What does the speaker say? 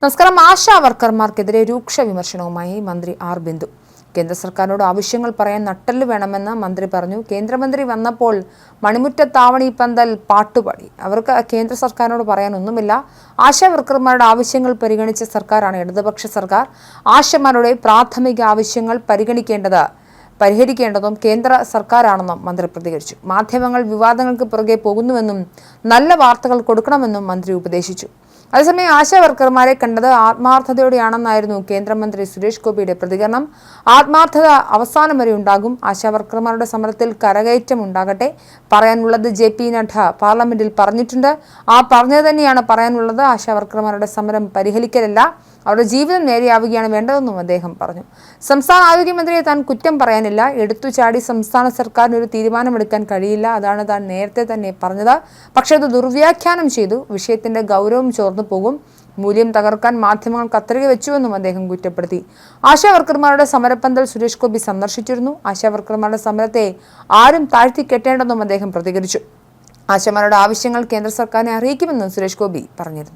നമസ്കാരം. ആശാ വർക്കർമാർക്കെതിരെ രൂക്ഷ വിമർശനവുമായി മന്ത്രി ആർ ബിന്ദു. കേന്ദ്ര സർക്കാരിനോട് ആവശ്യങ്ങൾ പറയാൻ നട്ടെല്ല് വേണമെന്ന് മന്ത്രി പറഞ്ഞു. കേന്ദ്രമന്ത്രി വന്നപ്പോൾ മണിമുറ്റത്താവണി പന്തൽ പാട്ടുപാടി. അവർക്ക് കേന്ദ്ര സർക്കാരിനോട് പറയാനൊന്നുമില്ല. ആശാ വർക്കർമാരുടെ ആവശ്യങ്ങൾ പരിഗണിച്ച സർക്കാരാണ് ഇടതുപക്ഷ സർക്കാർ. ആശമാരുടെ പ്രാഥമിക ആവശ്യങ്ങൾ പരിഹരിക്കേണ്ടതും കേന്ദ്ര സർക്കാരാണെന്നും മന്ത്രി പ്രതികരിച്ചു. മാധ്യമങ്ങൾ വിവാദങ്ങൾക്ക് പുറകെ പോകുന്നുവെന്നും നല്ല വാർത്തകൾ കൊടുക്കണമെന്നും മന്ത്രി ഉപദേശിച്ചു. അതേസമയം ആശാ വർക്കർമാരെ കണ്ടത് ആത്മാർത്ഥതയോടെയാണെന്നായിരുന്നു കേന്ദ്രമന്ത്രി സുരേഷ് ഗോപിയുടെ പ്രതികരണം. ആത്മാർത്ഥത അവസാനം വരെ ഉണ്ടാകും. ആശാ വർക്കർമാരുടെ സമരത്തിൽ കരകയറ്റം ഉണ്ടാകട്ടെ. പറയാനുള്ളത് JP നഡ്ഡ പാർലമെന്റിൽ പറഞ്ഞിട്ടുണ്ട്. ആ പറഞ്ഞത് തന്നെയാണ് പറയാനുള്ളത്. ആശാ വർക്കർമാരുടെ സമരം പരിഹരിക്കലല്ല, അവരുടെ ജീവിതം നേരെയാവുകയാണ് വേണ്ടതെന്നും അദ്ദേഹം പറഞ്ഞു. സംസ്ഥാന ആരോഗ്യമന്ത്രിയെ താൻ കുറ്റം പറയാനില്ല. എടുത്തുചാടി സംസ്ഥാന സർക്കാരിന് ഒരു തീരുമാനമെടുക്കാൻ കഴിയില്ല. അതാണ് താൻ നേരത്തെ തന്നെ പറഞ്ഞത്. പക്ഷേ അത് ദുർവ്യാഖ്യാനം ചെയ്തു. വിഷയത്തിന്റെ ഗൗരവം ചോർന്നു പോകും. മൂല്യം തകർക്കാൻ മാധ്യമങ്ങൾ കത്രിക വെച്ചുവെന്നും അദ്ദേഹം കുറ്റപ്പെടുത്തി. ആശാ വർക്കർമാരുടെ സമരപ്പന്തൽ സുരേഷ് ഗോപി സന്ദർശിച്ചിരുന്നു. ആശാ വർക്കർമാരുടെ സമരത്തെ ആരും താഴ്ത്തിക്കെട്ടേണ്ടെന്നും അദ്ദേഹം പ്രതികരിച്ചു. ആശമാരുടെ ആവശ്യങ്ങൾ കേന്ദ്ര സർക്കാരിനെ അറിയിക്കുമെന്നും സുരേഷ് ഗോപി പറഞ്ഞിരുന്നു.